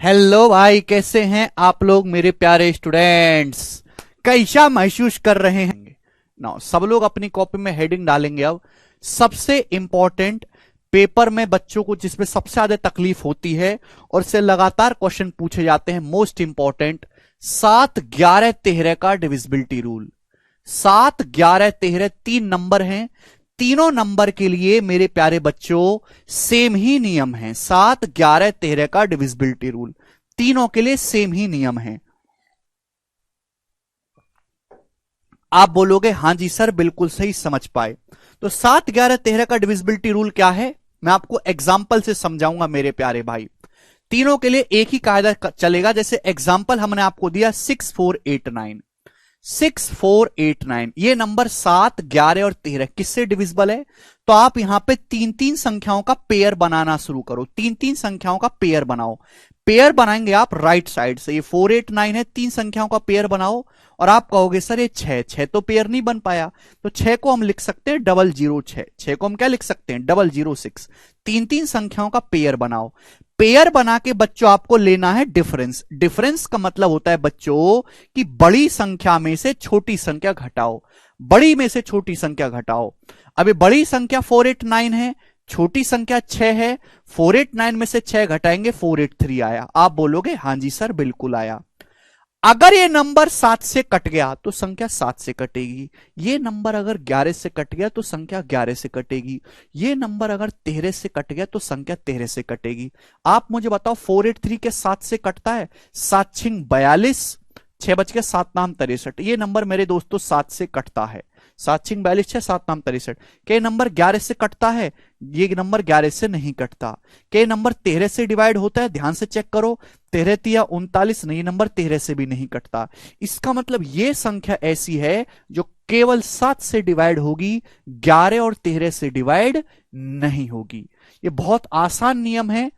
Hello भाई, कैसे हैं आप लोग मेरे प्यारे स्टूडेंट्स। कैसा महसूस कर रहे हैं ना। सब लोग अपनी कॉपी में हेडिंग डालेंगे। अब सबसे इंपॉर्टेंट पेपर में बच्चों को जिसमें सबसे ज्यादा तकलीफ होती है और से लगातार क्वेश्चन पूछे जाते हैं, मोस्ट इंपॉर्टेंट 7, 11, 13 का डिविजिबिलिटी रूल। 7, 11, 13 तीन नंबर हैं। तीनों नंबर के लिए मेरे प्यारे बच्चों सेम ही नियम है। 7, 11, 13 का डिविजिबिलिटी रूल तीनों के लिए सेम ही नियम है। आप बोलोगे हाँ जी सर, बिल्कुल सही समझ पाए। तो 7, 11, 13 का डिविजिबिलिटी रूल क्या है, मैं आपको एग्जाम्पल से समझाऊंगा मेरे प्यारे भाई। तीनों के लिए एक ही कायदा चलेगा। जैसे एग्जाम्पल हमने आपको दिया 6489। 6489 ये नंबर 7, 11 और 13 किससे डिविजिबल है? तो आप यहां पे तीन तीन संख्याओं का पेयर बनाना शुरू करो। तीन तीन संख्याओं का पेयर बनाओ। पेयर बनाएंगे आप राइट साइड से। ये 489 है, तीन संख्याओं का पेयर बनाओ। और आप कहोगे सर ये 6 तो पेयर नहीं बन पाया। तो 6 को हम लिख सकते हैं 006। 6 को हम क्या लिख सकते हैं 006। तीन तीन संख्याओं का पेयर बनाओ। पेयर बना के बच्चों आपको लेना है डिफरेंस। डिफरेंस का मतलब होता है बच्चों कि बड़ी संख्या में से छोटी संख्या घटाओ। बड़ी में से छोटी संख्या घटाओ। अभी बड़ी संख्या 489 है, छोटी संख्या 6 है। 489 में से 6 घटाएंगे 483 आया। आप बोलोगे हां जी सर बिल्कुल आया। अगर ये नंबर 7 से कट गया तो संख्या 7 से कटेगी। ये नंबर अगर 11 से कट गया तो संख्या 11 से कटेगी। ये नंबर अगर 13 से कट गया तो संख्या 13 से कटेगी। आप मुझे बताओ 483 के 7 से कटता है? 7×6 = 42, 6 बच के 7×9 = 63। ये नंबर मेरे दोस्तों 7 से कटता है। 7×6 = 42, 6 7×9 = 63। के नंबर 11 से कटता है? ये नंबर 11 से नहीं कटता। के नंबर 13 से डिवाइड होता है? ध्यान से चेक करो। 13×3 = 39। नहीं, नंबर 13 से भी नहीं कटता। इसका मतलब ये संख्या ऐसी है जो केवल 7 से डिवाइड होगी, 11 और 13 से डिवाइड नहीं होगी। ये बहुत आसान नियम है।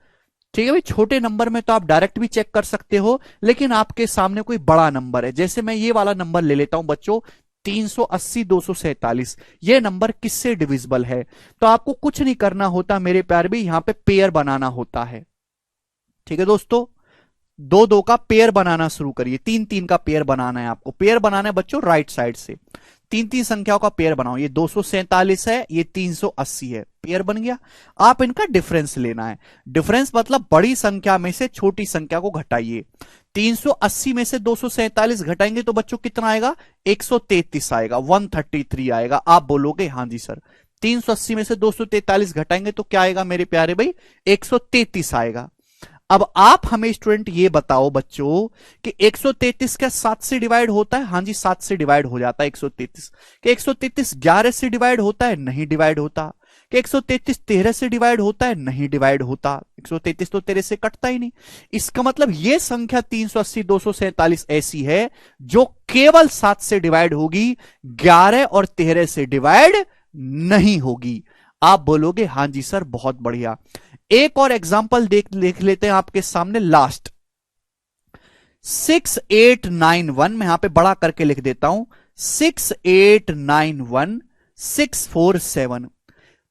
ठीक है भाई, छोटे नंबर में तो आप डायरेक्ट भी चेक कर सकते हो, लेकिन आपके सामने कोई बड़ा नंबर है, जैसे मैं ये वाला नंबर ले लेता हूं बच्चों 380 247। ये नंबर किससे डिविजिबल है? तो आपको कुछ नहीं करना होता मेरे प्यार भी, यहां पे पेयर बनाना होता है। ठीक है दोस्तों, दो दो का पेयर बनाना शुरू करिए। तीन तीन का पेयर बनाना है आपको। पेयर बनाना है बच्चों राइट साइड से। तीन तीन संख्याओं का पेयर बनाओ। ये 247 है, ये 380 है। पेयर बन गया। आप इनका डिफरेंस लेना है। डिफरेंस मतलब बड़ी संख्या में से छोटी संख्या को घटाइए। 380 में से 247 घटाएंगे तो बच्चों कितना आएगा? 133 आएगा, 133 आएगा। आप बोलोगे हाँ जी सर। 380 में से 243 घटाएंगे तो क्या आएगा मेरे प्यारे भाई? 133 आएगा। अब आप हमें स्टूडेंट ये बताओ बच्चों कि 133 क्या 7 से डिवाइड होता है? हाँ जी 7 से डिवाइड हो जाता है 133। कि 133 11 से डिवाइड होता है? नहीं डिवाइड होता। कि 133 13 से डिवाइड होता है? नहीं डिवाइड होता। 133 तो 13 से कटता ही नहीं। इसका मतलब यह संख्या 380 247 ऐसी है जो केवल 7 से डिवाइड होगी, 11 और 13 से डिवाइड नहीं होगी। आप बोलोगे हां जी सर बहुत बढ़िया। एक और एग्जाम्पल देख लेते हैं आपके सामने लास्ट। 6891 मैं यहां पे बड़ा करके लिख देता हूं। 6891 647।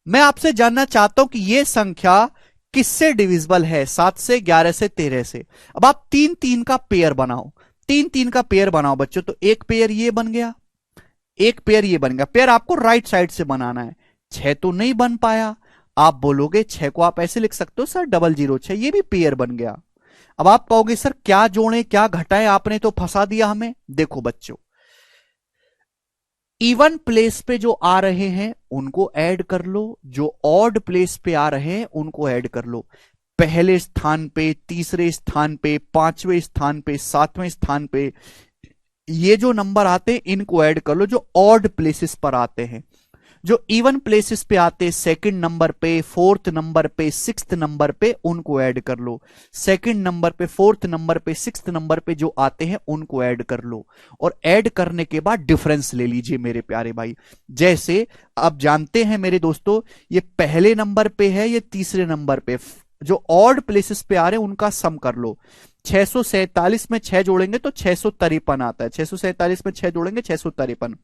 मैं आपसे जानना चाहता हूं कि यह संख्या किससे डिविजिबल है? 7 से, 11 से, 13 से। अब आप तीन तीन का पेयर बनाओ। तीन तीन का पेयर बनाओ बच्चों। तो एक पेयर ये बन गया, एक पेयर ये बन गया। पेयर आपको राइट साइड से बनाना है। 6 तो नहीं बन पाया। आप बोलोगे 6 को आप ऐसे लिख सकते हो सर 006। ये भी पेयर बन गया। अब आप कहोगे सर क्या जोड़ें क्या घटाएं, आपने तो फंसा दिया हमें। देखो बच्चों, इवन प्लेस पे जो आ रहे हैं उनको ऐड कर लो, जो ऑड प्लेस पे आ रहे हैं उनको ऐड कर लो। पहले स्थान पे, तीसरे स्थान पे, पांचवें स्थान पे, सातवें स्थान पे ये जो नंबर आते हैं इनको ऐड कर लो, जो ऑड प्लेसेस पर आते हैं। जो इवन प्लेसेस पे आते हैं, सेकंड नंबर पे, फोर्थ नंबर पे, सिक्स्थ नंबर पे, उनको ऐड कर लो। सेकंड नंबर पे, फोर्थ नंबर पे, सिक्स्थ नंबर पे जो आते हैं उनको ऐड कर लो। और ऐड करने के बाद डिफरेंस ले लीजिए मेरे प्यारे भाई। जैसे आप जानते हैं मेरे दोस्तों, ये पहले नंबर पे है, ये तीसरे नंबर पे। जो ऑड प्लेसेस पे आ रहे हैं उनका सम कर लो। 647 में 6 जोड़ेंगे तो 653 आता है। 647 में 6 जोड़ेंगे 653।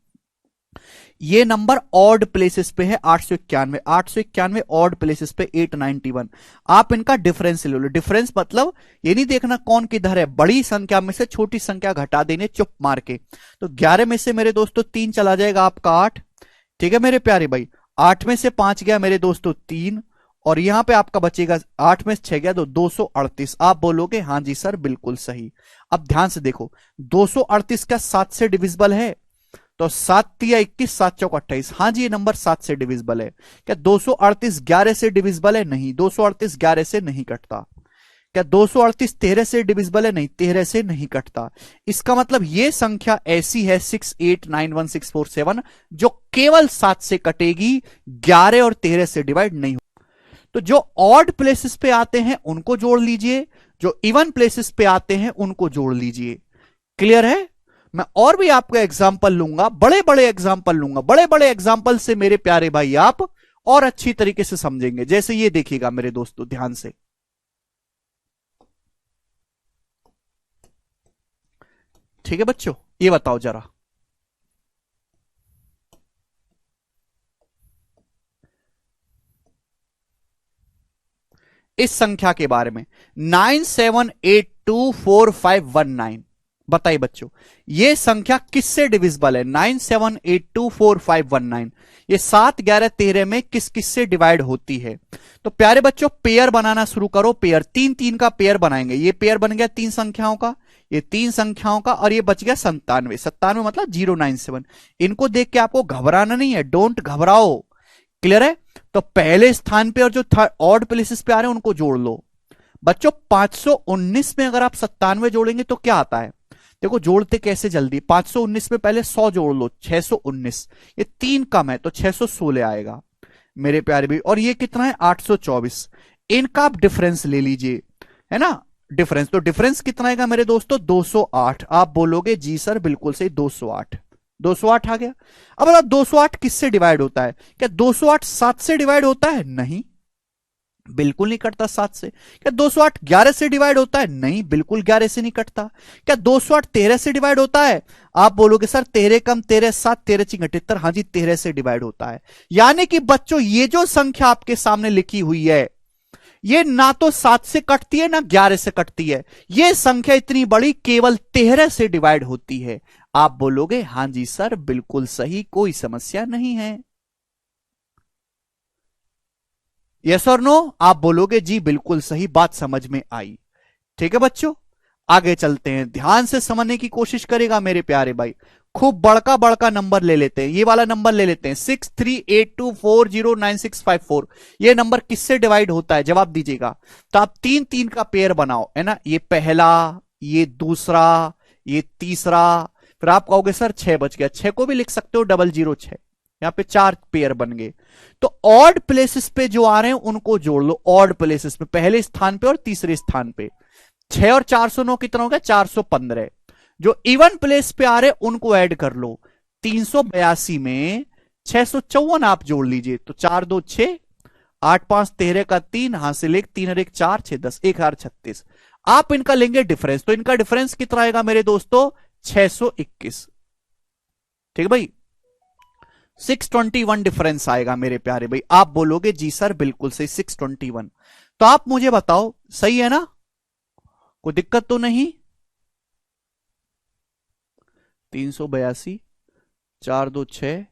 ये नंबर ऑड प्लेसेस पे है 891, 891 ऑड प्लेसेस पे 891। आप इनका डिफरेंस ले लो। डिफरेंस मतलब ये नहीं देखना कौन किधर है, बड़ी संख्या में से छोटी संख्या घटा देने चुप मार के। तो 11 में से मेरे दोस्तों 3 चला जाएगा आपका 8। ठीक है मेरे प्यारे भाई, 8 में से 5 गया मेरे दोस्तों 3, और यहां पे आपका बचेगा 8 में से 6 गया तो 238। आप बोलोगे हाँ जी सर बिल्कुल सही। अब ध्यान से देखो, 238 का 7 से डिविजिबल है, तो 7 तिया 21, 7 चौक 28। हाँ जी ये नंबर 7 से डिविजिबल है। क्या 238 11 से डिविजिबल है? नहीं, 238 11 से नहीं कटता। क्या 238 13 से डिविजिबल है? नहीं, 13 से नहीं कटता। इसका मतलब यह संख्या ऐसी है 689164 जो केवल 7 से कटेगी, 11 और 13 से डिवाइड नहीं हो। तो जो ऑड प्लेसेस पे आते हैं उनको जोड़ लीजिए, जो इवन प्लेसेस पे आते हैं उनको जोड़ लीजिए। क्लियर है? मैं और भी आपको एग्जाम्पल लूंगा, बड़े बड़े एग्जाम्पल लूंगा, बड़े बड़े एग्जाम्पल से मेरे प्यारे भाई आप और अच्छी तरीके से समझेंगे। जैसे ये देखिएगा मेरे दोस्तों ध्यान से, ठीक है बच्चों, ये बताओ जरा, इस संख्या के बारे में 97824519 बताइए बच्चों, ये संख्या किससे डिविजिबल है? 97824519 ये 7 11 13 में किस किस से डिवाइड होती है? तो प्यारे बच्चों पेयर बनाना शुरू करो। पेयर 3 3 का पेयर बनाएंगे। ये पेयर बन गया 3 संख्याओं का, ये 3 संख्याओं का, और ये बच गया 97। 97 मतलब 097। इनको देख के आपको घबराना नहीं है, डोंट घबराओ। क्लियर है? तो पहले स्थान पे और जो ऑड प्लेसेस पे आ रहे हैं उनको जोड़ लो। बच्चों 519 में अगर आप 97 जोड़ेंगे तो क्या आता है? देखो जोड़ते कैसे जल्दी, 519 में पहले 100 जोड़ लो, 619। ये 3 कम है तो 616 आएगा मेरे प्यारे भी। और ये कितना है? 824। इनका आप डिफरेंस ले लीजिए, है ना, डिफरेंस। तो डिफरेंस कितना आएगा मेरे दोस्तों? 208। आप बोलोगे जी सर बिल्कुल सही, 208। 208 आ गया। अब बताओ 208 किससे डिवाइड होता है? क्या 208 7 से डिवाइड होता है? नहीं, बिल्कुल नहीं कटता 7 से। क्या 208 11 से डिवाइड होता है? नहीं, बिल्कुल 11 से नहीं कटता। क्या 208 13 से डिवाइड होता है? आप बोलोगे सर 13 कम 13 7 13 चिंग 78। हाँ जी 13 से डिवाइड होता है। यानी कि बच्चों ये जो संख्या आपके सामने लिखी हुई है ये ना तो 7 से कटती है ना 11 से कटती है। ये संख्या इतनी बड़ी केवल 13 से डिवाइड होती है। आप बोलोगे हां जी सर बिल्कुल सही, कोई समस्या नहीं है। यस और नो? आप बोलोगे जी बिल्कुल सही, बात समझ में आई। ठीक है बच्चों, आगे चलते हैं। ध्यान से समझने की कोशिश करेगा मेरे प्यारे भाई। खूब बड़का बड़का नंबर ले लेते हैं, ये वाला नंबर ले लेते हैं 6382409654। ये नंबर किससे डिवाइड होता है? जवाब दीजिएगा। तो आप 3 3 का पेयर बनाओ, है ना, ये पहला, ये दूसरा, ये तीसरा, फिर आप कहोगे सर 6 बच गया। 6 को भी लिख सकते हो 006। यहां पे 4 पेयर बन गए। तो ऑड प्लेसेस पे जो आ रहे हैं उनको जोड़ लो। ऑड प्लेसेस पे पहले स्थान पे और तीसरे स्थान पे 6 और 409 कितना हो गया? 415। जो इवन प्लेस पे आ रहे उनको ऐड कर लो। 382 में 654 आप जोड़ लीजिए। तो 4 2 6, 8 5 13 का 3, हासिल 1, 3 और 1 4, 6 10, 1036। आप इनका लेंगे डिफरेंस, तो इनका डिफरेंस कितना आएगा मेरे दोस्तों? 621। ठीक है भाई, 621 डिफरेंस आएगा मेरे प्यारे भाई। आप बोलोगे जी सर बिल्कुल सही 621। तो आप मुझे बताओ सही है ना, कोई दिक्कत तो नहीं? 382, 4 2 6,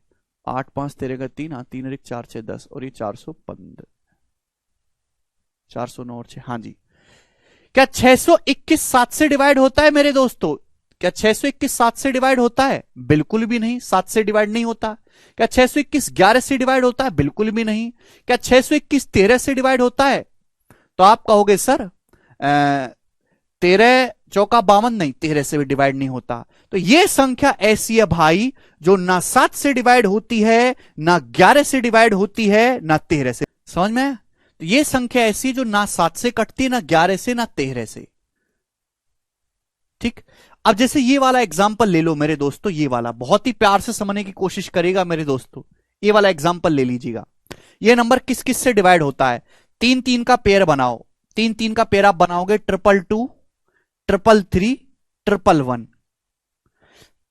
8 5 13 का 3, 3 और 1 4 6 10, और ये 415, 409 और 6। हाँ जी। क्या 621 7 से डिवाइड होता है मेरे दोस्तों? क्या 621 7 से डिवाइड होता है? बिल्कुल भी नहीं, 7 से डिवाइड नहीं होता। क्या 621 11 से डिवाइड होता है? बिल्कुल भी नहीं। क्या 621 13 से डिवाइड होता है? तो आप कहोगे सर 13 चौका 52, नहीं 13 से भी डिवाइड नहीं होता। तो यह संख्या ऐसी है भाई जो ना 7 से डिवाइड होती है, ना 11 से डिवाइड होती है, ना 13 से। समझ में? तो यह संख्या ऐसी जो ना 7 से कटती है, ना 11 से, ना 13 से। ठीक। अब जैसे ये वाला एग्जाम्पल ले लो मेरे दोस्तों, ये वाला बहुत ही प्यार से समझने की कोशिश करेगा मेरे दोस्तों। ये वाला एग्जाम्पल ले लीजिएगा। ये नंबर किस किस से डिवाइड होता है? 3 3 का पेयर बनाओ। 3 3 का पेयर आप बनाओगे 222, 333, 111।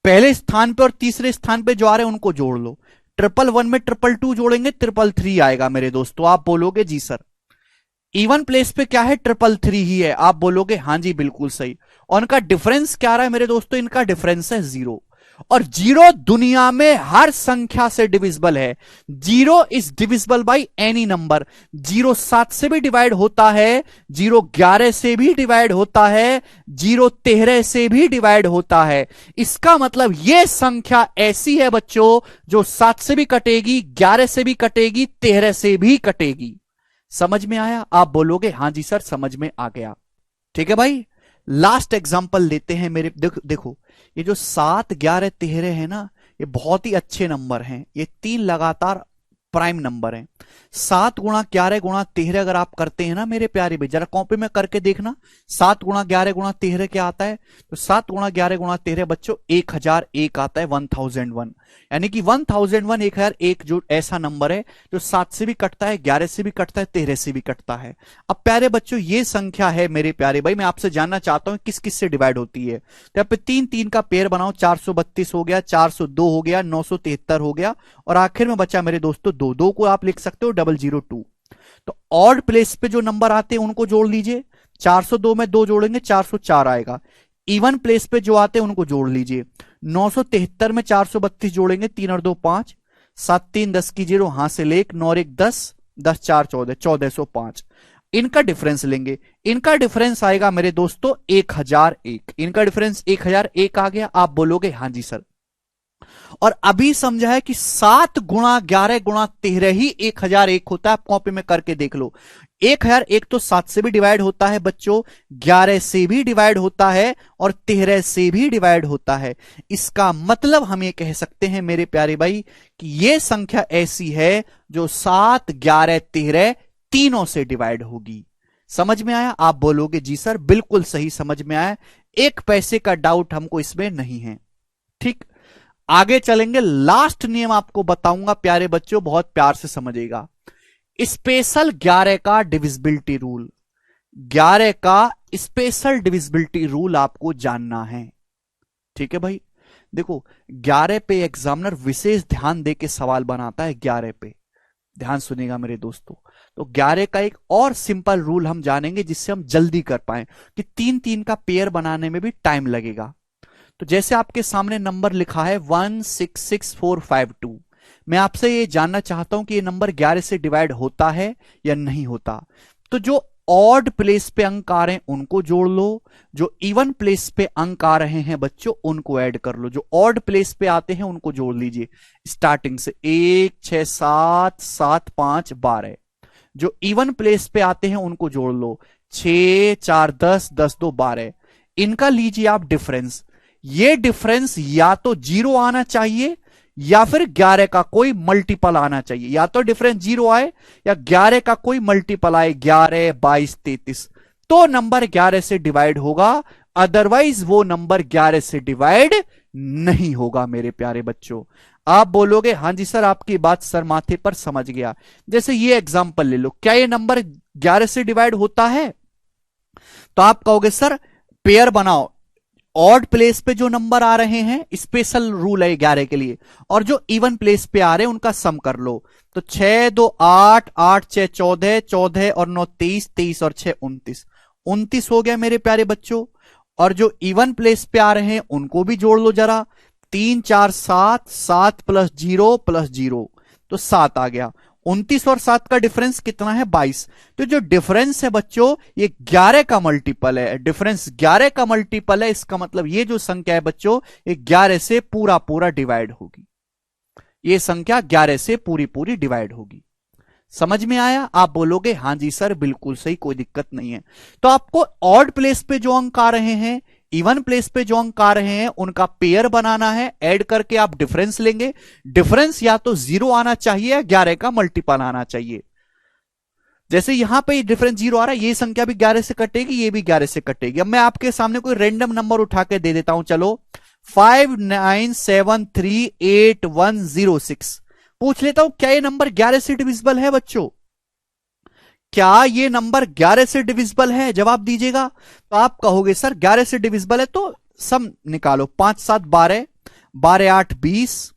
पहले स्थान पे और तीसरे स्थान पे जो आ रहे हैं उनको जोड़ लो। 111 में 222 जोड़ेंगे 333 आएगा मेरे दोस्तों। आप बोलोगे जी सर इवन प्लेस पे क्या है 333 ही है। आप बोलोगे हाँ जी बिल्कुल सही। और इनका डिफरेंस क्या रहा है मेरे दोस्तों, इनका डिफरेंस है 0। और 0 दुनिया में हर संख्या से डिविजिबल है। 0 is divisible by any number. 0 7 से भी डिवाइड होता है, 0 11 से भी डिवाइड होता है, 0 13 से भी डिवाइड होता है। इसका मतलब यह संख्या ऐसी है बच्चों जो 7 से भी कटेगी, 11 से भी कटेगी, 13 से भी कटेगी। समझ में आया? आप बोलोगे हाँ जी सर समझ में आ गया। ठीक है भाई, लास्ट एग्जांपल लेते हैं मेरे। देखो ये जो 7 11 13 है ना, ये बहुत ही अच्छे नंबर हैं। ये 3 लगातार प्राइम नंबर हैं। 7 गुणा 11 गुणा 13 अगर आप करते हैं ना मेरे प्यारे भाई, जरा कॉपी में करके देखना 7 गुणा 11 गुणा 13 क्या आता है। तो 7 गुणा 11 गुणा 13 बच्चों 1001 आता है, 1001। यानी कि 1001 1001 जो ऐसा नंबर है जो 7 से भी कटता है, 11 से भी कटता है, 13 से भी कटता है। अब प्यारे बच्चों ये संख्या है मेरे प्यारे भाई, मैं आपसे जानना चाहता हूं किस किस से डिवाइड होती है। तो यहाँ पे 3 3 का पेयर बनाओ, 432 हो गया, 402 हो गया, 973 हो गया, और आखिर में बचा मेरे दोस्तों 2। 2 को आप लिख सकते हो 002। तो ऑड प्लेस पे जो नंबर आते हैं उनको जोड़ लीजिए। 402 में 2 जोड़ेंगे 404 आएगा। इवन प्लेस पे जो आते हैं उनको जोड़ लीजिए। 973 में 432 जोड़ेंगे, 3 और 2 5, 7 3 10 की 0, हां से लेक 9 और 1 10, 10 4 14, 1405। इनका डिफरेंस लेंगे। इनका डिफरेंस आएगा मेरे दोस्तों 1001। इनका डिफरेंस 1001 आ गया। आप बोलोगे हां जी सर। और अभी समझा है कि 7 गुणा 11 गुणा 13 ही 1001 होता है। आप कॉपी में करके देख लो। 1001 तो 7 से भी डिवाइड होता है बच्चों, 11 से भी डिवाइड होता है, और 13 से भी डिवाइड होता है। इसका मतलब हम ये कह सकते हैं मेरे प्यारे भाई कि यह संख्या ऐसी है जो 7 11 13 तीनों से डिवाइड होगी। समझ में आया? आप बोलोगे जी सर बिल्कुल सही समझ में आया, 1 पैसे का डाउट हमको इसमें नहीं है। ठीक, आगे चलेंगे। लास्ट नियम आपको बताऊंगा प्यारे बच्चों, बहुत प्यार से समझिएगा। स्पेशल 11 का डिविजिबिलिटी रूल, 11 का स्पेशल डिविजिबिलिटी रूल आपको जानना है। ठीक है भाई, देखो 11 पे एग्जामिनर विशेष ध्यान देके सवाल बनाता है। 11 पे ध्यान सुनेगा मेरे दोस्तों। तो 11 का एक और सिंपल रूल हम जानेंगे जिससे हम जल्दी कर पाए, कि 3 3 का पेयर बनाने में भी टाइम लगेगा। तो जैसे आपके सामने नंबर लिखा है 166452, मैं आपसे ये जानना चाहता हूं कि ये नंबर 11 से डिवाइड होता है या नहीं होता। तो जो ऑड प्लेस पे अंक आ रहे हैं उनको जोड़ लो, जो इवन प्लेस पे अंक आ रहे हैं बच्चों उनको ऐड कर लो। जो ऑड प्लेस पे आते हैं उनको जोड़ लीजिए स्टार्टिंग से 1 6 7 7 5 12। जो इवन प्लेस पे आते हैं उनको जोड़ लो 6 4 10 10 2 12। इनका लीजिए आप डिफरेंस। ये डिफरेंस या तो 0 आना चाहिए या फिर 11 का कोई मल्टीपल आना चाहिए। या तो डिफरेंस 0 आए या 11 का कोई मल्टीपल आए, 11 22 33, तो नंबर 11 से डिवाइड होगा। अदरवाइज वो नंबर 11 से डिवाइड नहीं होगा मेरे प्यारे बच्चों। आप बोलोगे हां जी सर आपकी बात सर माथे पर समझ गया। जैसे ये एग्जांपल ले लो, क्या ये नंबर 11 से डिवाइड होता है? तो आप कहोगे सर पेयर बनाओ, ऑड प्लेस पे जो नंबर आ रहे हैं स्पेशल रूल है 11 के लिए, और जो इवन प्लेस पे आ रहे हैं उनका सम कर लो। तो 6 2 8 8 6 14 14 और 9 23 23 और 6 29 29 हो गया मेरे प्यारे बच्चों। और जो इवन प्लेस पे आ रहे हैं उनको भी जोड़ लो जरा। 3 4 7 7 प्लस 0 प्लस 0 तो 7 आ गया। 29 और 7 का डिफरेंस कितना है 22। तो जो डिफरेंस है बच्चों ये 11 का मल्टीपल है। डिफरेंस 11 का मल्टीपल है, इसका मतलब ये जो संख्या है बच्चों ये 11 से पूरा पूरा डिवाइड होगी। ये संख्या 11 से पूरी पूरी डिवाइड होगी। समझ में आया? आप बोलोगे हां जी सर बिल्कुल सही, कोई दिक्कत नहीं है। तो आपको ऑड प्लेस पे जो अंक आ रहे हैं, इवन प्लेस पे जो अंक आ रहे हैं उनका पेयर बनाना है। ऐड करके आप डिफरेंस लेंगे। डिफरेंस या तो 0 आना चाहिए या 11 का मल्टीपल आना चाहिए। जैसे यहां पे डिफरेंस 0 आ रहा है, ये संख्या भी 11 से कटेगी, ये भी 11 से कटेगी। अब मैं आपके सामने कोई रैंडम नंबर उठा के दे देता हूं। चलो 59738106 पूछ लेता हूं, क्या ये नंबर 11 से डिविजिबल है बच्चों? क्या ये नंबर 11 से डिविजिबल है? जवाब दीजिएगा। तो आप कहोगे सर 11 से डिविजिबल है तो सम निकालो, 5 7 12, 12 8 20,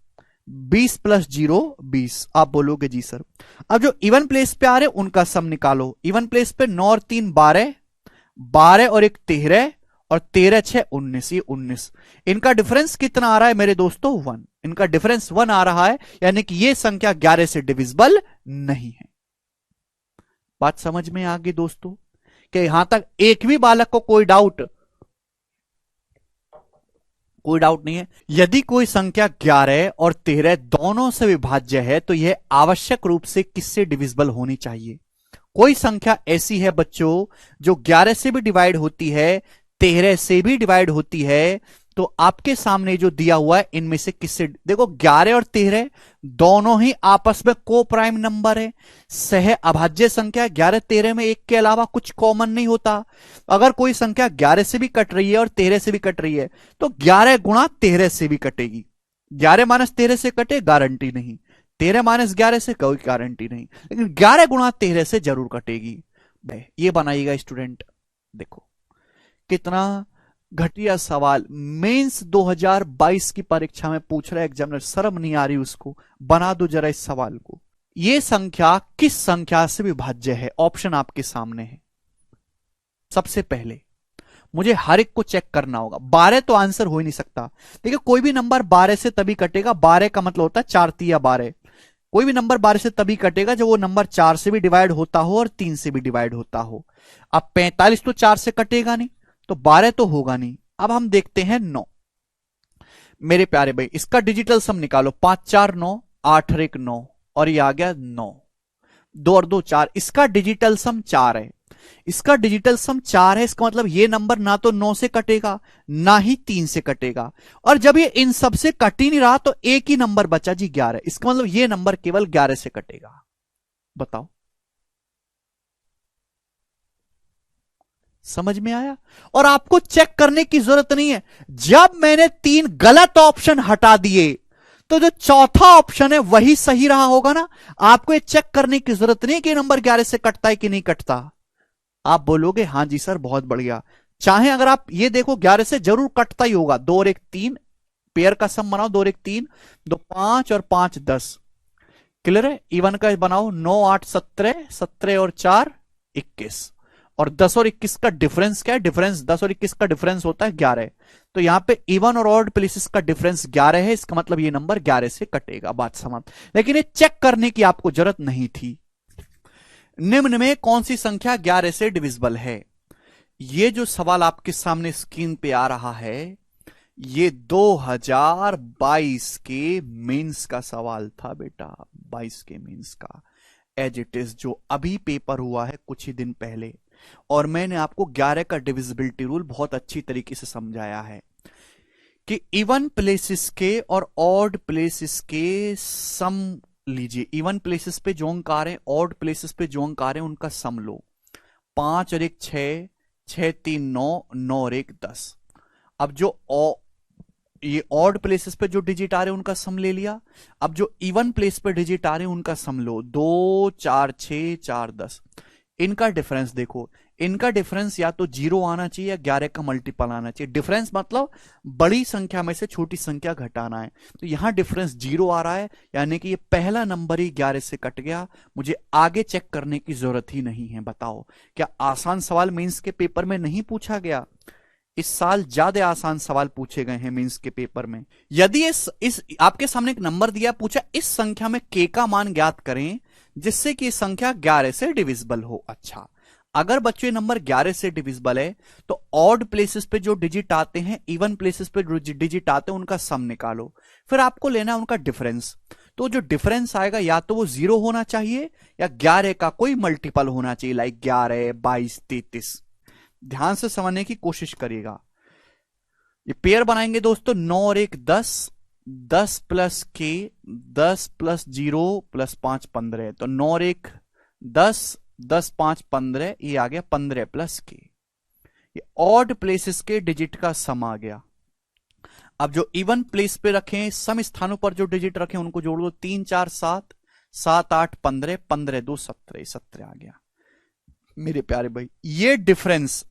20 प्लस 0 20। आप बोलोगे जी सर। अब जो इवन प्लेस पे आ रहे उनका सम निकालो। इवन प्लेस पे 9 और 3 12, 12 और 1 13, और 13 6 19, ये 19। इनका डिफरेंस कितना आ रहा है मेरे दोस्तों? 1। इनका डिफरेंस 1 आ रहा है, यानी कि ये संख्या 11 से डिविजिबल नहीं है। बात समझ में आ गई दोस्तों? कि यहां तक एक भी बालक को कोई डाउट नहीं है? यदि कोई संख्या 11 और 13 दोनों से विभाज्य है तो यह आवश्यक रूप से किससे डिविजिबल होनी चाहिए? कोई संख्या ऐसी है बच्चों जो 11 से भी डिवाइड होती है, 13 से भी डिवाइड होती है, तो आपके सामने जो दिया हुआ है इनमें से किससे? देखो 11 और 13 दोनों ही आपस में को प्राइम नंबर है, सह अभाज्य संख्या। 11 13 में एक के अलावा कुछ कॉमन नहीं होता। अगर कोई संख्या 11 से भी कट रही है और 13 से भी कट रही है तो 11 गुणा 13 से भी कटेगी। 11 माइनस 13 से कटे गारंटी नहीं, 13 माइनस 11 से कोई गारंटी नहीं, लेकिन 11 गुणा 13 से जरूर कटेगी। ये बनाइएगा स्टूडेंट। देखो कितना घटिया सवाल मेंस 2022 की परीक्षा में पूछ रहा है एग्जामिनर, शर्म नहीं आ रही उसको? बना दो जरा इस सवाल को। यह संख्या किस संख्या से विभाज्य है? ऑप्शन आपके सामने है। सबसे पहले मुझे हर एक को चेक करना होगा। 12 तो आंसर हो ही नहीं सकता। देखिए कोई भी नंबर 12 से तभी कटेगा, 12 का मतलब होता है 4 तिया 12। कोई भी नंबर 12 से तभी कटेगा जब वो नंबर 4 से भी डिवाइड होता हो और 3 से भी डिवाइड होता हो। अब 45 तो 4 से कटेगा नहीं, तो 12 तो होगा नहीं। अब हम देखते हैं 9। मेरे प्यारे भाई इसका डिजिटल सम निकालो। 5 4 9, 8 और 1 9, और ये आ गया 9। 2 और 2 4। इसका डिजिटल सम 4 है। इसका डिजिटल सम 4 है, इसका मतलब ये नंबर ना तो 9 से कटेगा ना ही 3 से कटेगा। और जब ये इन सब से कट ही नहीं रहा तो एक ही नंबर बचा जी 11। इसका मतलब ये नंबर केवल 11 से कटेगा। बताओ समझ में आया? और आपको चेक करने की जरूरत नहीं है। जब मैंने 3 गलत ऑप्शन हटा दिए तो जो चौथा ऑप्शन है वही सही रहा होगा ना। आपको ये चेक करने की जरूरत नहीं कि नंबर 11 से कटता है कि नहीं कटता। आप बोलोगे हां जी सर बहुत बढ़िया। चाहे अगर आप ये देखो 11 से जरूर कटता ही होगा। 2 और 1 3, पेयर का सम बनाओ। 2 और 1 3, 2 5 और 5 10। क्लियर है? इवन का बनाओ। 9 8 17, 17 और 4 21, और 10 और 21 का डिफरेंस क्या है? डिफरेंस 10 और 21 का डिफरेंस होता है 11। तो यहां पे इवन और ऑड प्लेसेस का डिफरेंस 11 है, इसका मतलब ये नंबर 11 से कटेगा। बात समझ? लेकिन ये चेक करने की आपको जरूरत नहीं थी। निम्न में कौन सी संख्या 11 से डिविजिबल है? ये जो सवाल आपके सामने स्क्रीन पे आ रहा है ये 2022 के मेंस का सवाल था बेटा। 22 के मेंस का एज इट इज, जो अभी पेपर हुआ है कुछ ही दिन पहले। और मैंने आपको 11 का डिविजिबिलिटी रूल बहुत अच्छी तरीके से समझाया है कि इवन प्लेसेस के और ऑड प्लेसेस के सम लीजिए। इवन प्लेसेस पे जो अंक आ रहे हैं, ऑड प्लेसेस पे जो अंक आ रहे हैं उनका सम लो। 5 और 1 6, 6 3 9, 9 और 1 10। अब जो ये ऑड प्लेसेस पे जो डिजिट आ रहे हैं उनका सम ले लिया। अब जो इवन प्लेस पे डिजिट आ रहे हैं उनका सम लो। 2 4 6 4 10। इनका डिफरेंस देखो। इनका डिफरेंस या तो 0 आना चाहिए या 11 का मल्टीपल आना चाहिए। डिफरेंस मतलब बड़ी संख्या में से छोटी संख्या घटाना है। तो यहां डिफरेंस 0 आ रहा है, यानी कि ये पहला नंबर ही 11 से कट गया। मुझे आगे चेक करने की जरूरत ही नहीं है। बताओ क्या आसान सवाल मेंस के पेपर में नहीं पूछा गया? इस साल ज्यादा आसान सवाल पूछे गए हैं मेंस के पेपर में। यदि इस आपके सामने एक नंबर दिया, पूछा इस संख्या में k का मान ज्ञात करें जिससे कि संख्या 11 से डिविजिबल हो। अच्छा, अगर बच्चों ये नंबर 11 से डिविजिबल है तो ऑड प्लेसेस पे जो डिजिट आते हैं, इवन प्लेसेस पे जो डिजिट आते हैं उनका सम निकालो। फिर आपको लेना है उनका डिफरेंस। तो जो डिफरेंस आएगा या तो वो 0 होना चाहिए या 11 का कोई मल्टीपल होना चाहिए, लाइक 11 22 33। ध्यान से समझने की कोशिश करिएगा। ये पेयर बनाएंगे दोस्तों। 9 और 1 10, 10 प्लस k, 10 प्लस 0 प्लस 5 15। तो 9 और 1 10, 10 5 15, ये आ गया 15 प्लस k। ये ऑड प्लेसेस के डिजिट का सम आ गया। अब जो इवन प्लेस पे रखें, सम स्थानों पर जो डिजिट रखें उनको जोड़ दो। 3 4 7, 7 8 15, 15 2 17, 17 आ गया। मेरे प्यारे भाई ये डिफरेंस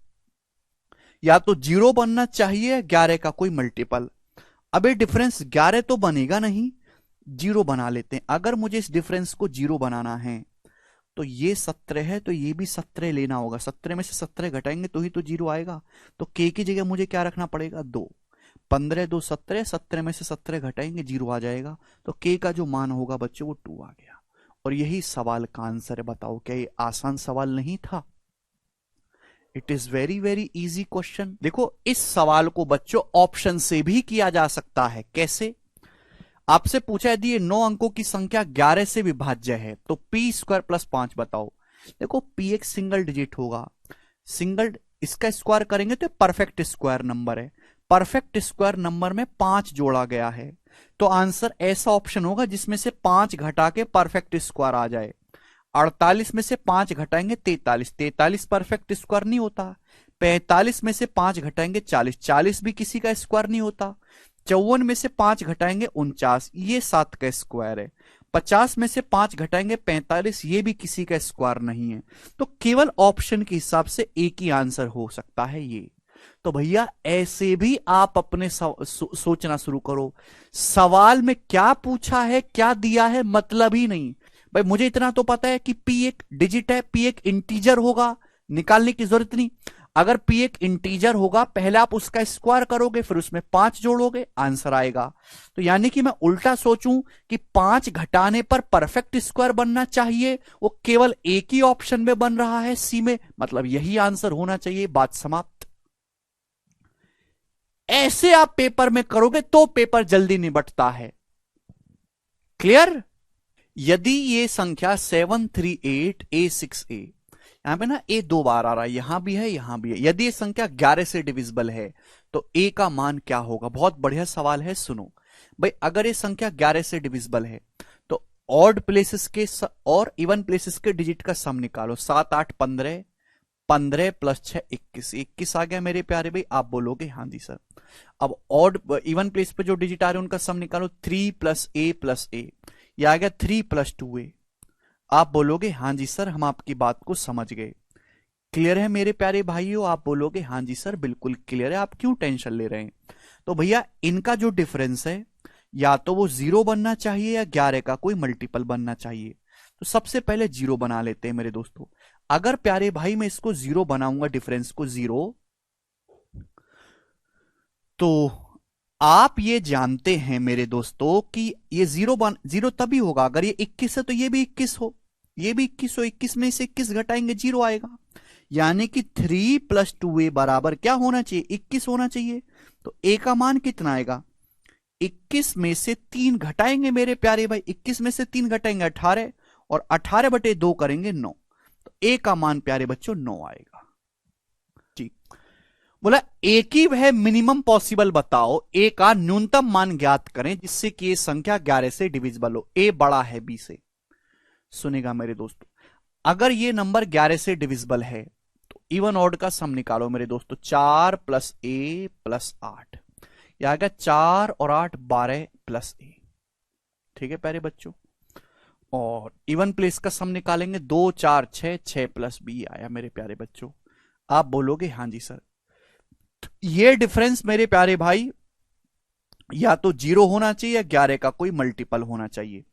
या तो 0 बनना चाहिए 11 का कोई मल्टीपल। अब ये डिफरेंस 11 तो बनेगा नहीं, 0 बना लेते हैं। अगर मुझे इस डिफरेंस को 0 बनाना है तो ये 17 है, तो ये भी 17 लेना होगा। 17 में से 17 घटाएंगे तो ही तो 0 आएगा। तो k की जगह मुझे क्या रखना पड़ेगा, 2। 15 2 17, 17 में से 17 घटाएंगे 0 आ जाएगा। तो k का जो मान होगा बच्चों वो 2 आ गया। और यही सवाल का आंसर है। बताओ क्या ये आसान सवाल नहीं था? It is very very easy question. देखो इस सवाल को बच्चों ऑप्शन से भी किया जा सकता है। कैसे? आपसे पूछा यदि ये 9 अंकों की संख्या 11 से विभाज्य है तो p स्क्वायर प्लस 5 बताओ। देखो p एक सिंगल डिजिट होगा, सिंगल, इसका स्क्वायर करेंगे तो परफेक्ट स्क्वायर नंबर है। परफेक्ट स्क्वायर नंबर में 5 जोड़ा गया है, तो आंसर ऐसा ऑप्शन होगा जिसमें से 5 घटा के परफेक्ट स्क्वायर आ जाए। 48 में से 5 घटाएंगे 43, 43 परफेक्ट स्क्वायर नहीं होता। 45 में से 5 घटाएंगे 40, 40 भी किसी का स्क्वायर नहीं होता। 54 में से 5 घटाएंगे 49, ये 7 का स्क्वायर है। 50 में से 5 घटाएंगे 45, ये भी किसी का स्क्वायर नहीं है। तो केवल ऑप्शन के हिसाब से एक ही आंसर हो सकता है ये। तो भैया ऐसे भी आप अपने सोचना शुरू करो। सवाल में क्या पूछा है क्या दिया है मतलब ही नहीं। भाई मुझे इतना तो पता है कि p एक डिजिट है, p एक इंटीजर होगा, निकालने की जरूरत नहीं। अगर p एक इंटीजर होगा पहले आप उसका स्क्वायर करोगे फिर उसमें 5 जोड़ोगे, आंसर आएगा। तो यानी कि मैं उल्टा सोचूं कि 5 घटाने पर परफेक्ट स्क्वायर बनना चाहिए, वो केवल एक ही ऑप्शन में बन रहा है सी में, मतलब यही आंसर होना चाहिए। बात समाप्त। ऐसे आप पेपर में करोगे तो पेपर जल्दी निपटता है। क्लियर? यदि ये संख्या 738A6A, यहां पे ना ए 2 बार आ रहा है, यहां भी है यहां भी है। यदि ये संख्या 11 से डिविजिबल है तो ए का मान क्या होगा? बहुत बढ़िया सवाल है, सुनो भाई। अगर ये संख्या 11 से डिविजिबल है तो ऑड प्लेसेस के और इवन प्लेसेस के डिजिट का सम निकालो। 7 8 15, 15 प्लस 6 21, 21 आ गया मेरे प्यारे भाई। आप बोलोगे हाँ जी सर। अब ऑड इवन प्लेस पे जो डिजिट आ रहे हैं उनका सम निकालो। 3 प्लस ए, ये आ गया 3 प्लस 2a। आप बोलोगे हाँ जी सर, हम आपकी बात को समझ गए। क्लियर है मेरे प्यारे भाइयों? आप बोलोगे हाँ जी सर बिल्कुल क्लियर है, आप क्यों टेंशन ले रहे हैं? तो भैया इनका जो डिफरेंस है या तो वो 0 बनना चाहिए या 11 का कोई मल्टीपल बनना चाहिए। तो सबसे पहले 0 बना लेते हैं मेरे दोस्तों। अगर प्यारे भाई मैं इसको 0 बनाऊंगा, डिफरेंस को 0, तो आप ये जानते हैं मेरे दोस्तों कि ये 0 तभी होगा अगर ये 21 है तो ये भी 21 हो, ये भी 21 हो। 21 में से 21 घटाएंगे 0 आएगा। यानी कि 3 प्लस 2a बराबर क्या होना चाहिए? 21 होना चाहिए। तो a का मान कितना आएगा? 21 में से 3 घटाएंगे मेरे प्यारे भाई, 21 में से 3 घटाएंगे 18, और 18 बटे 2 करेंगे 9। तो a का मान प्यारे बच्चों 9 आएगा। बोला ए की वह मिनिमम पॉसिबल बताओ, ए का न्यूनतम मान ज्ञात करें जिससे कि ये संख्या 11 से डिविजिबल हो। ए बड़ा है बी से। सुनेगा मेरे दोस्तों, अगर ये नंबर 11 से डिविजिबल है तो इवन ऑड का सम निकालो मेरे दोस्तों। 4 प्लस ए प्लस 8, यह आ गया 4 और 8 12 प्लस ए। ठीक है प्यारे बच्चों। और इवन प्लेस का सम निकालेंगे। 2 4 6, 6 प्लस बी आया मेरे प्यारे बच्चों। आप बोलोगे हाँ जी सर। ये डिफरेंस मेरे प्यारे भाई या तो 0 होना चाहिए या 11 का कोई मल्टीपल होना चाहिए।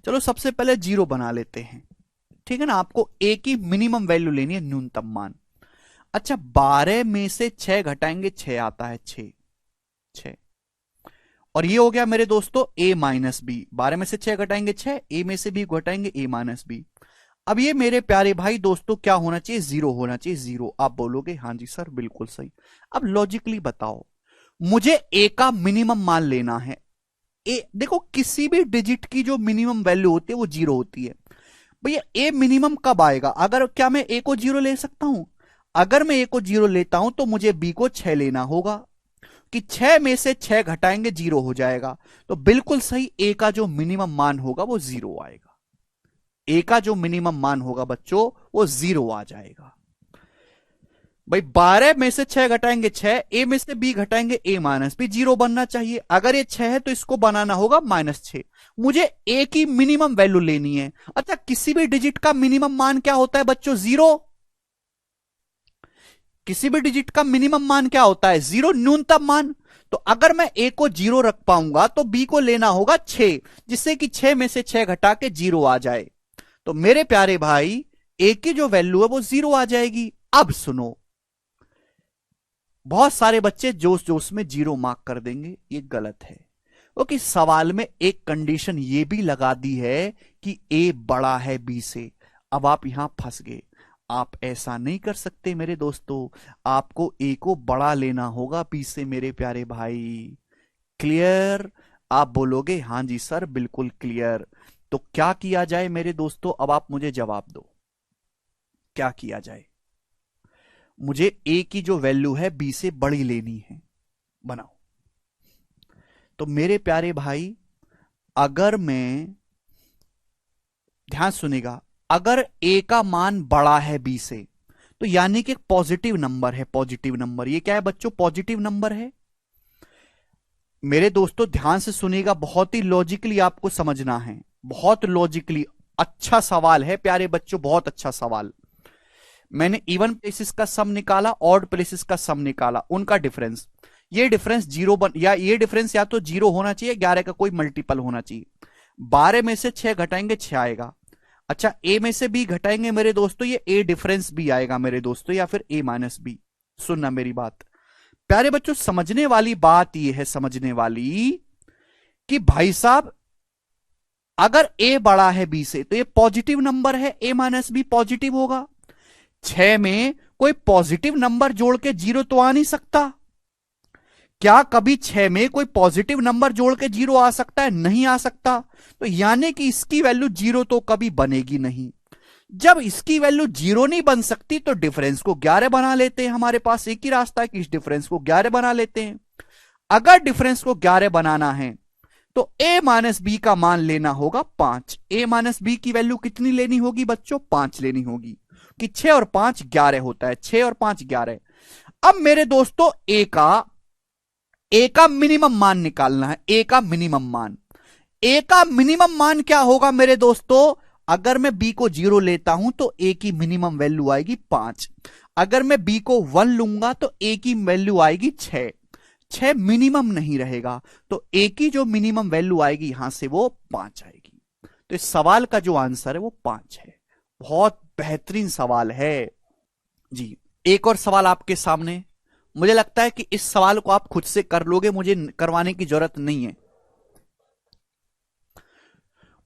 चलो सबसे पहले 0 बना लेते हैं, ठीक है ना। आपको ए की मिनिमम वैल्यू लेनी है, न्यूनतम मान। अच्छा 12 में से 6 घटाएंगे 6 आता है 6। और ये हो गया मेरे दोस्तों ए माइनस बी। 12 में से 6 घटाएंगे 6, ए में से भी घटाएंगे ए माइनस बी। अब ये मेरे प्यारे भाई दोस्तों क्या होना चाहिए? 0 होना चाहिए, 0। आप बोलोगे हाँ जी सर बिल्कुल सही। अब लॉजिकली बताओ, मुझे ए का मिनिमम मान लेना है। ए देखो किसी भी डिजिट की जो मिनिमम वैल्यू होती है वो 0 होती है। भैया ए मिनिमम कब आएगा? अगर क्या मैं ए को 0 ले सकता हूं? अगर मैं ए को 0 लेता हूं तो मुझे बी को 6 लेना होगा, कि 6 में से 6 घटाएंगे 0 हो जाएगा। तो बिल्कुल सही, ए का जो मिनिमम मान होगा वो 0 आएगा। ए का जो मिनिमम मान होगा बच्चों वो 0 आ जाएगा। भाई 12 में से 6 घटाएंगे 6, ए में से बी घटाएंगे ए माइनस बी, 0 बनना चाहिए। अगर ये 6 है तो इसको बनाना होगा -6। मुझे ए की मिनिमम वैल्यू लेनी है। अच्छा किसी भी डिजिट का मिनिमम मान क्या होता है बच्चों? 0। किसी भी डिजिट का मिनिमम मान क्या होता है? 0, न्यूनतम मान। तो अगर मैं ए को 0 रख पाऊंगा तो बी को लेना होगा 6, जिससे कि 6 में से 6 घटा के 0 आ जाए। तो मेरे प्यारे भाई ए की जो वैल्यू है वो 0 आ जाएगी। अब सुनो, बहुत सारे बच्चे जोश जोश में 0 मार्क कर देंगे, ये गलत है, क्योंकि सवाल में एक कंडीशन ये भी लगा दी है कि ए बड़ा है बी से। अब आप यहां फंस गए। आप ऐसा नहीं कर सकते मेरे दोस्तों, आपको ए को बड़ा लेना होगा बी से मेरे प्यारे भाई। क्लियर? आप बोलोगे हां जी सर बिल्कुल क्लियर। तो क्या किया जाए मेरे दोस्तों, अब आप मुझे जवाब दो, क्या किया जाए? मुझे ए की जो वैल्यू है बी से बड़ी लेनी है, बनाओ। तो मेरे प्यारे भाई अगर मैं, ध्यान सुनेगा, अगर ए का मान बड़ा है बी से तो यानी कि एक पॉजिटिव नंबर है। पॉजिटिव नंबर ये क्या है बच्चों? पॉजिटिव नंबर है। मेरे दोस्तों ध्यान से सुनिएगा, बहुत ही लॉजिकली आपको समझना है, बहुत लॉजिकली। अच्छा सवाल है प्यारे बच्चों, बहुत अच्छा सवाल। मैंने इवन प्लेसेस का सम निकाला, ऑड प्लेसेस का सम निकाला, उनका डिफरेंस, ये डिफरेंस 0 या ये डिफरेंस या तो 0 होना चाहिए, 11 का कोई मल्टीपल होना चाहिए। 12 में से 6 घटाएंगे 6 आएगा। अच्छा ए में से बी घटाएंगे मेरे दोस्तों, ये ए डिफरेंस भी आएगा मेरे दोस्तों, या फिर ए माइनस बी। सुनना मेरी बात प्यारे बच्चों, समझने वाली बात ये है, समझने वाली, कि भाई साहब अगर ए बड़ा है बी से तो ये पॉजिटिव नंबर है, ए माइनस बी पॉजिटिव होगा। 6 में कोई पॉजिटिव नंबर जोड़ के 0 तो आ नहीं सकता। क्या कभी 6 में कोई पॉजिटिव नंबर जोड़ के 0 आ सकता है? नहीं आ सकता। तो यानी कि इसकी वैल्यू 0 तो कभी बनेगी नहीं। जब इसकी वैल्यू 0 नहीं बन सकती तो डिफरेंस को 11 बना लेते हैं। हमारे पास एक ही रास्ता है कि इस डिफरेंस को 11 बना लेते हैं। अगर डिफरेंस को 11 बनाना है तो a माइनस बी का मान लेना होगा 5। a माइनस बी की वैल्यू कितनी लेनी होगी बच्चों? 5 लेनी होगी, कि 6 और 5 11 होता है, 6 और 5 11। अब मेरे दोस्तों a का मिनिमम मान निकालना है। a का मिनिमम मान, a का मिनिमम मान क्या होगा मेरे दोस्तों? अगर मैं b को 0 लेता हूं तो a की मिनिमम वैल्यू आएगी 5। अगर मैं b को 1 लूंगा तो a की वैल्यू आएगी 6। 6 मिनिमम नहीं रहेगा, तो a की जो मिनिमम वैल्यू आएगी यहां से वो 5 आएगी। तो इस सवाल का जो आंसर है वो 5 है। बहुत बेहतरीन सवाल है जी। एक और सवाल आपके सामने, मुझे लगता है कि इस सवाल को आप खुद से कर लोगे, मुझे करवाने की जरूरत नहीं है।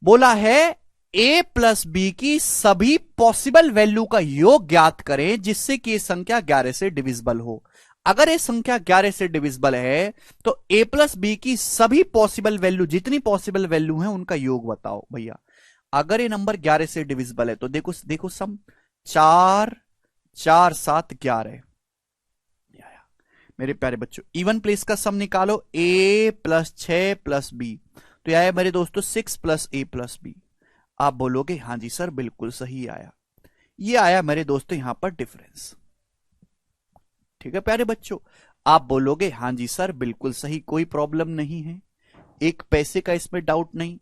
बोला है a प्लस बी की सभी पॉसिबल वैल्यू का योग ज्ञात करें जिससे कि यह संख्या 11 से डिविजिबल हो। अगर यह संख्या 11 से डिविजिबल है तो a प्लस बी की सभी पॉसिबल वैल्यू, जितनी पॉसिबल वैल्यू है उनका योग बताओ भैया। अगर ये नंबर 11 से डिविजिबल है तो देखो देखो सम, 4 4 7 11। मेरे प्यारे बच्चों इवन प्लेस का सम निकालो, a प्लस 6 प्लस बी, तो आया मेरे दोस्तों 6 प्लस a प्लस बी। आप बोलोगे हां जी सर बिल्कुल सही आया। ये आया मेरे दोस्तों यहां पर डिफरेंस। ठीक है प्यारे बच्चों, आप बोलोगे हां जी सर बिल्कुल सही, कोई प्रॉब्लम नहीं है, एक पैसे का इसमें डाउट नहीं।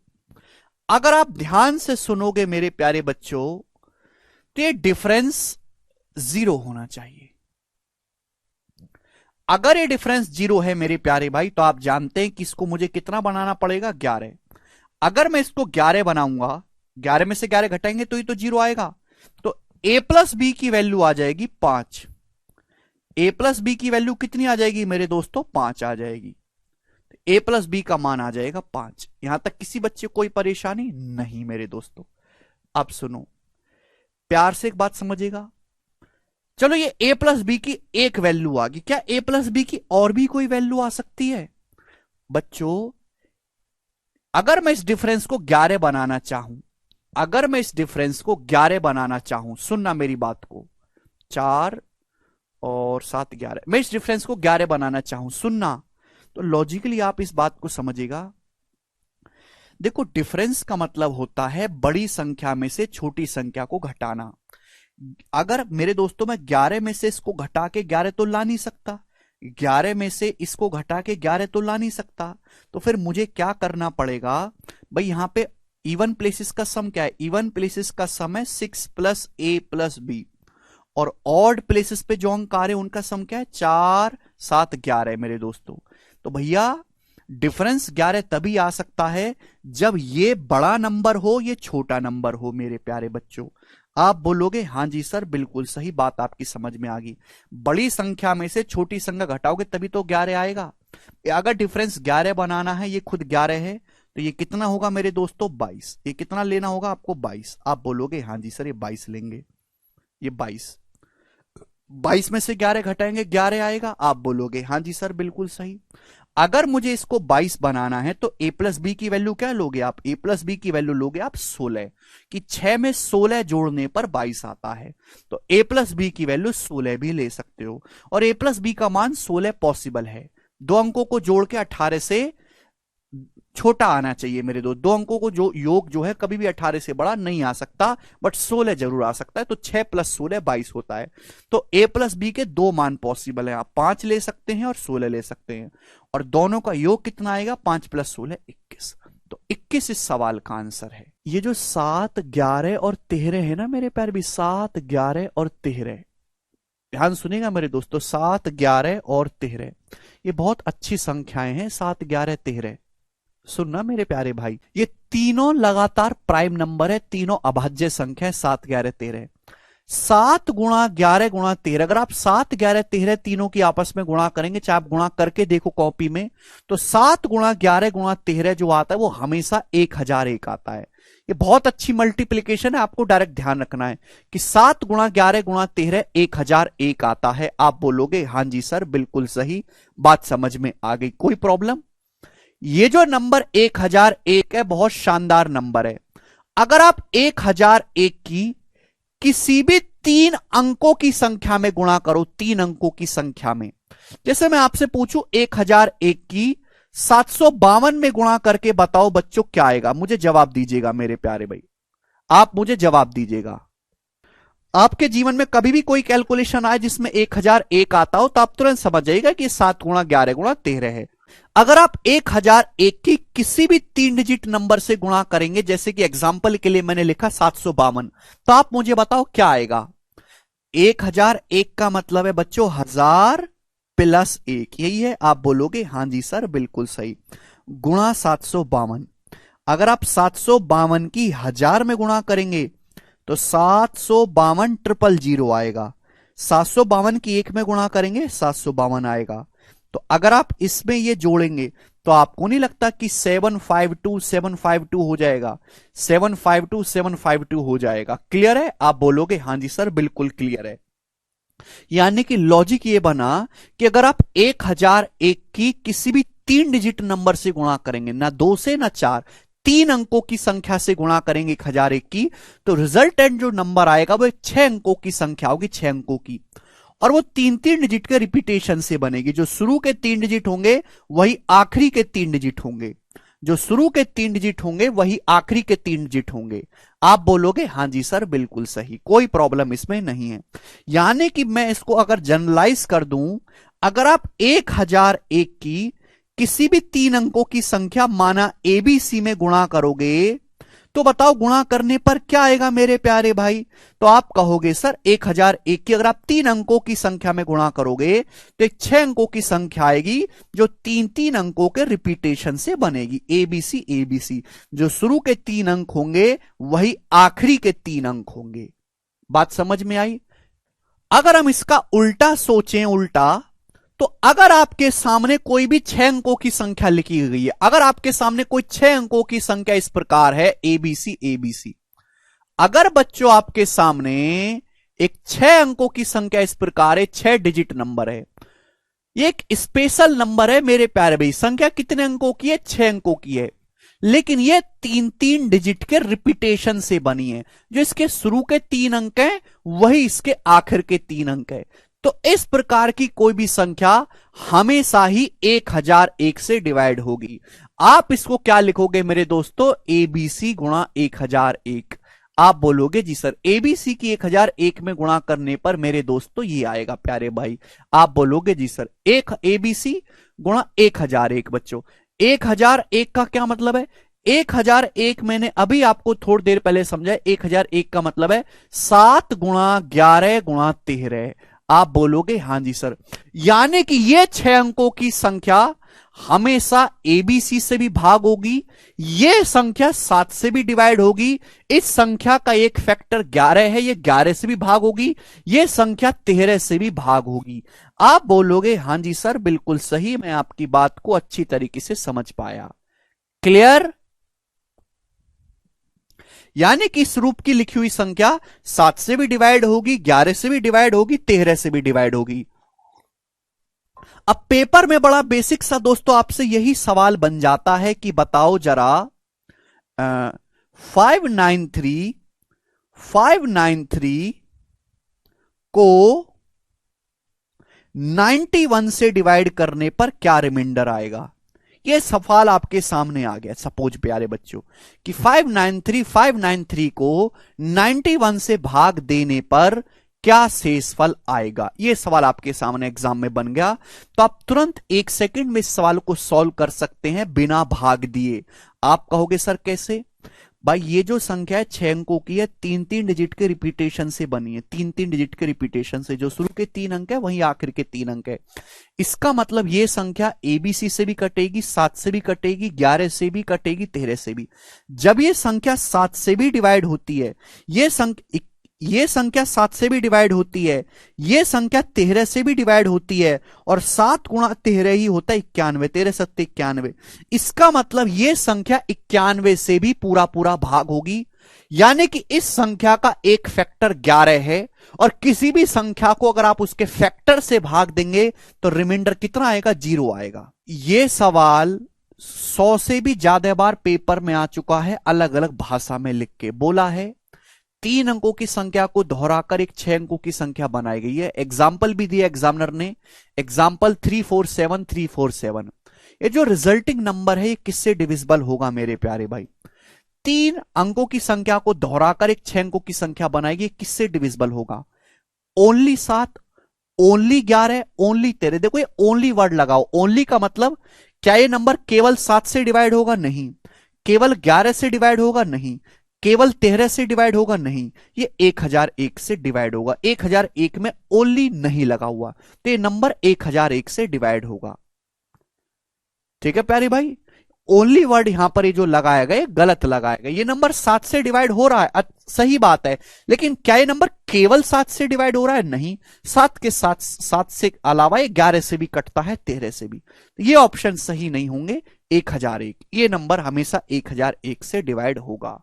अगर आप ध्यान से सुनोगे मेरे प्यारे बच्चों तो ये डिफरेंस 0 होना चाहिए। अगर ये डिफरेंस 0 है मेरे प्यारे भाई तो आप जानते हैं कि इसको मुझे कितना बनाना पड़ेगा? 11। अगर मैं इसको 11 बनाऊंगा, 11 में से 11 घटाएंगे तो ही तो 0 आएगा। तो a प्लस बी की वैल्यू आ जाएगी 5। a प्लस बी की वैल्यू कितनी आ जाएगी मेरे दोस्तों? 5 आ जाएगी। a प्लस बी का मान आ जाएगा 5। यहां तक किसी बच्चे को कोई परेशानी नहीं मेरे दोस्तों। अब सुनो, प्यार से एक बात समझिएगा। चलो ये a प्लस बी की एक वैल्यू आ गई, क्या a प्लस बी की और भी कोई वैल्यू आ सकती है? बच्चों अगर मैं इस डिफरेंस को 11 बनाना चाहूं, अगर मैं इस डिफरेंस को 11 बनाना चाहूं, सुनना मेरी बात को, 4 और 7 11, मैं इस डिफरेंस को 11 बनाना चाहूं, सुनना, तो लॉजिकली आप इस बात को समझिएगा। देखो डिफरेंस का मतलब होता है बड़ी संख्या में से छोटी संख्या को घटाना। अगर मेरे दोस्तों मैं 11 में से इसको घटा के 11 तो ला नहीं सकता, 11 में से इसको घटा के 11 तो ला नहीं सकता, तो फिर मुझे क्या करना पड़ेगा भाई? यहां पे इवन प्लेसेस का सम क्या है? इवन प्लेसेस का सम है 6 प्लस a प्लस बी, और ऑड प्लेसेस पे जो अंक आ रहे हैं उनका सम क्या है? 4 7 11 मेरे दोस्तों। तो भैया डिफरेंस 11 तभी आ सकता है जब ये बड़ा नंबर हो, ये छोटा नंबर हो। मेरे प्यारे बच्चों, आप बोलोगे हाँ जी सर, बिल्कुल सही बात आपकी समझ में आ गई। बड़ी संख्या में से छोटी संख्या घटाओगे तभी तो 11 आएगा। अगर डिफरेंस 11 बनाना है, ये खुद 11 है, तो ये कितना होगा मेरे दोस्तों? 22। ये कितना लेना होगा आपको? 22। आप बोलोगे हाँ जी सर, ये 22 लेंगे। ये 22 में से 11 घटाएंगे, 11 आएगा। आप बोलोगे हाँ जी सर, बिल्कुल सही। अगर मुझे इसको 22 बनाना है तो a प्लस बी की वैल्यू क्या लोगे आप? a प्लस बी की वैल्यू लोगे आप 16, कि 6 में 16 जोड़ने पर 22 आता है। तो a प्लस बी की वैल्यू 16 भी ले सकते हो, और a प्लस बी का मान 16 पॉसिबल है। दो अंकों को जोड़ के 18 से छोटा आना चाहिए मेरे दो अंकों को जो योग जो है कभी भी 18 से बड़ा नहीं आ सकता, बट 16 जरूर आ सकता है। तो 6 प्लस 16 22 होता है। तो a प्लस बी के दो मान पॉसिबल है, आप 5 ले सकते हैं और 16 ले सकते हैं, और दोनों का योग कितना आएगा? 5 प्लस 16 21। तो 21 इस सवाल का आंसर है। ये जो 7, 11 और 13 है ना मेरे प्यारे भी, 7, 11 और 13, ध्यान सुनिएगा मेरे दोस्तों, 7, 11 और 13 ये बहुत अच्छी संख्याएं हैं। 7, 11, 13 सुनना मेरे प्यारे भाई, ये तीनों लगातार प्राइम नंबर है, तीनों अभाज्य संख्या है। 7, 11, 13, 7 गुणा 11 गुणा 13, अगर आप 7, 11, 13 तीनों की आपस में गुणा करेंगे, चाहे आप गुणा करके देखो कॉपी में, तो 7 गुणा 11 गुणा 13 जो आता है वो हमेशा 1001 आता है। ये बहुत अच्छी मल्टीप्लीकेशन है, आपको डायरेक्ट ध्यान रखना है कि 7 गुणा 11 गुणा 13 1001 आता है। आप बोलोगे हाँ जी सर, बिल्कुल सही, बात समझ में आ गई, कोई प्रॉब्लम? ये जो नंबर 1001 है बहुत शानदार नंबर है। अगर आप 1001 की किसी भी 3 अंकों की संख्या में गुणा करो, 3 अंकों की संख्या में, जैसे मैं आपसे पूछूं 1001 की 752 में गुणा करके बताओ बच्चों क्या आएगा? मुझे जवाब दीजिएगा मेरे प्यारे भाई, आप मुझे जवाब दीजिएगा। आपके जीवन में कभी भी कोई कैलकुलेशन आए जिसमें 1001 आता हो तो आप तुरंत समझ जाइएगा कि 7 गुणा 11 गुणा 13 है। अगर आप 1001 की किसी भी 3 डिजिट नंबर से गुणा करेंगे, जैसे कि एग्जांपल के लिए मैंने लिखा 752, तो आप मुझे बताओ क्या आएगा? 1001 का मतलब है बच्चों 1000 प्लस 1, यही है। आप बोलोगे हाँ जी सर, बिल्कुल सही, गुणा 752। अगर आप 752 की 1000 में गुणा करेंगे तो 752 000 आएगा। 752 की 1 में गुणा करेंगे 752 आएगा। तो अगर आप इसमें ये जोड़ेंगे तो आपको नहीं लगता कि 752 752 हो जाएगा? 752 752 हो जाएगा। क्लियर है? आप बोलोगे हाँ जी सर, बिल्कुल क्लियर है। यानी कि लॉजिक ये बना कि अगर आप 1001 की किसी भी 3 डिजिट नंबर से गुणा करेंगे, ना 2 से ना 4, 3 अंकों की संख्या से गुणा करेंगे 1001 की, तो रिजल्टेंट जो नंबर आएगा वो 6 अंकों की संख्या होगी, 6 अंकों की, और वो 3-3 डिजिट के रिपीटेशन से बनेगी। जो शुरू के 3 डिजिट होंगे वही आखिरी के 3 डिजिट होंगे, जो शुरू के 3 डिजिट होंगे वही आखिरी के 3 डिजिट होंगे। आप बोलोगे हाँ जी सर, बिल्कुल सही, कोई प्रॉब्लम इसमें नहीं है। यानी कि मैं इसको अगर जनरलाइज कर दूं, अगर आप 1001 की किसी भी 3 अंकों की संख्या माना एबीसी में गुणा करोगे तो बताओ गुणा करने पर क्या आएगा मेरे प्यारे भाई? तो आप कहोगे सर 1001 की अगर आप 3 अंकों की संख्या में गुणा करोगे तो एक 6 अंकों की संख्या आएगी जो 3-3 अंकों के रिपीटेशन से बनेगी। एबीसी एबीसी, जो शुरू के 3 अंक होंगे वही आखिरी के 3 अंक होंगे। बात समझ में आई? अगर हम इसका उल्टा सोचें, उल्टा, तो अगर आपके सामने कोई भी 6 अंकों की संख्या लिखी गई है, अगर आपके सामने कोई 6 अंकों की संख्या इस प्रकार है एबीसी एबीसी, अगर बच्चों आपके सामने एक 6 अंकों की संख्या इस प्रकार है, 6 डिजिट नंबर है, ये एक स्पेशल नंबर है मेरे प्यारे भाई। संख्या कितने अंकों की है? 6 अंकों की है, लेकिन ये 3-3 डिजिट के रिपीटेशन से बनी है। जो इसके शुरू के 3 अंक हैं वही इसके आखिर के 3 अंक है। तो इस प्रकार की कोई भी संख्या हमेशा ही 1001 से डिवाइड होगी। आप इसको क्या लिखोगे मेरे दोस्तों? एबीसी गुणा 1001। आप बोलोगे जी सर एबीसी की 1001 में गुणा करने पर मेरे दोस्तों ये आएगा प्यारे भाई। आप बोलोगे जी सर एक एबीसी गुणा 1001। बच्चों 1001 का क्या मतलब है? 1001 मैंने अभी आपको थोड़ी देर पहले समझा, 1001 का मतलब है 7 गुणा 11 गुणा 13। आप बोलोगे हाँ जी सर, यानी कि ये 6 अंकों की संख्या हमेशा एबीसी से भी भाग होगी, यह संख्या 7 से भी डिवाइड होगी, इस संख्या का एक फैक्टर 11 है, यह 11 से भी भाग होगी, यह संख्या 13 से भी भाग होगी। आप बोलोगे हां जी सर बिल्कुल सही, मैं आपकी बात को अच्छी तरीके से समझ पाया। क्लियर? यानी कि इस रूप की लिखी हुई संख्या 7 से भी डिवाइड होगी, 11 से भी डिवाइड होगी, 13 से भी डिवाइड होगी। अब पेपर में बड़ा बेसिक सा दोस्तों आपसे यही सवाल बन जाता है कि बताओ जरा 593 को 91 से डिवाइड करने पर क्या रिमाइंडर आएगा। यह सवाल आपके सामने आ गया। सपोज प्यारे बच्चों कि 593 को 91 से भाग देने पर क्या शेषफल आएगा। यह सवाल आपके सामने एग्जाम में बन गया, तो आप तुरंत 1 सेकंड में इस सवाल को सॉल्व कर सकते हैं बिना भाग दिए। आप कहोगे सर कैसे? भाई ये जो संख्या है 6 अंकों की है, 3-3 डिजिट के रिपीटेशन से बनी है, 3-3 डिजिट के रिपीटेशन से, जो शुरू के 3 अंक है वहीं आखिर के 3 अंक है। इसका मतलब ये संख्या एबीसी से भी कटेगी, 7 से भी कटेगी, 11 से भी कटेगी, 13 से भी। जब ये संख्या 7 से भी डिवाइड होती है, ये संख्या 7 से भी डिवाइड होती है, ये संख्या 13 से भी डिवाइड होती है, और 7 गुणा 13 ही होता है 91, 13 सत्ते 91। इसका मतलब ये संख्या 91 से भी पूरा पूरा भाग होगी। यानी कि इस संख्या का एक फैक्टर 11 है, और किसी भी संख्या को अगर आप उसके फैक्टर से भाग देंगे तो रिमाइंडर कितना आएगा? 0 आएगा। यह सवाल 100 से भी ज्यादा बार पेपर में आ चुका है, अलग अलग भाषा में लिख के बोला है। 3 अंकों की संख्या को दोहराकर एक 6 अंकों की संख्या बनाई गई है। एग्जाम्पल भी दिया एग्जामिनर ने, एग्जाम्पल 347। ये जो रिजल्टिंग नंबर है ये किससे डिविजिबल होगा मेरे प्यारे भाई? 3 अंकों की संख्या को दोहराकर एक 6 अंकों की संख्या बनाएगी, किससे डिविजिबल होगा? Only 7, only 11, only 13। देखो ये ओनली वर्ड लगाओ। ओनली का मतलब क्या ये नंबर केवल 7 से डिवाइड होगा? नहीं। केवल 11 से डिवाइड होगा? नहीं। केवल 13 से डिवाइड होगा? नहीं। ये 1001 से डिवाइड होगा। 1001 में ओनली नहीं लगा हुआ, तो ये नंबर 1001 से डिवाइड होगा। ठीक है प्यारी भाई, ओनली वर्ड यहां पर ये जो लगाया गया गलत लगाया गया। ये नंबर 7 से डिवाइड हो रहा है, सही बात है, लेकिन क्या ये नंबर केवल 7 से डिवाइड हो रहा है? नहीं। 7 के साथ 7 से अलावा ये 11 से भी कटता है, 13 से भी। ये ऑप्शन सही नहीं होंगे। 1001 ये नंबर हमेशा 1001 से डिवाइड होगा।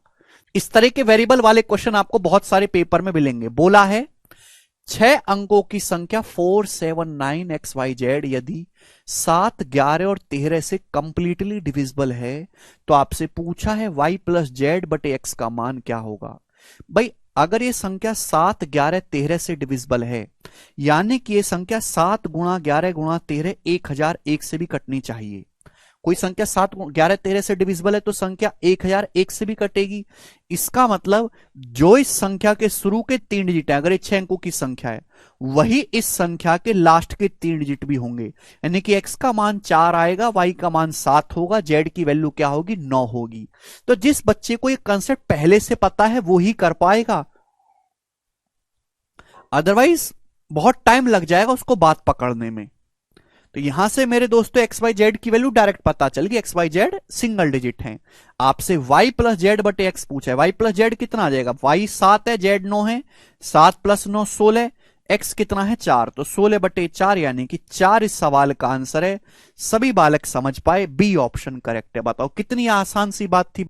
इस तरह के वेरिएबल वाले क्वेश्चन आपको बहुत सारे पेपर में मिलेंगे। बोला है 6 अंकों की संख्या 479XYZ यदि 7, 11 और 13 से कंप्लीटली डिविजिबल है, तो आपसे पूछा है y प्लस जेड बटे x का मान क्या होगा। भाई अगर ये संख्या 7, 11, 13 से डिविजिबल है, यानी कि ये संख्या 7 गुणा 11 गुणा 13 1001 से भी कटनी चाहिए। कोई संख्या 7, 11, 13 से डिविजिबल है तो संख्या 1001 से भी कटेगी। इसका मतलब जो इस संख्या के शुरू के 3 डिजिट है, अगर ये 6 अंकों की संख्या है, वही इस संख्या के लास्ट के 3 डिजिट भी होंगे। यानी कि x का मान 4 आएगा, y का मान 7 होगा, z की वैल्यू क्या होगी? 9 होगी। तो जिस बच्चे को ये कंसेप्ट पहले से पता है वो ही कर पाएगा, अदरवाइज बहुत टाइम लग जाएगा उसको बात पकड़ने में। तो यहां से मेरे दोस्तों XYZ की वैल्यू डायरेक्ट पता चल गई। XYZ सिंगल डिजिट है। आपसे y प्लस जेड बटे x पूछा है, y प्लस जेड कितना आ जाएगा? y 7 है, z 9 है, 7 प्लस 9 16, x कितना है? 4, तो 16 बटे 4 यानी कि 4 इस सवाल का आंसर है। सभी बालक समझ पाए, बी ऑप्शन करेक्ट है। बताओ कितनी आसान सी बात थी।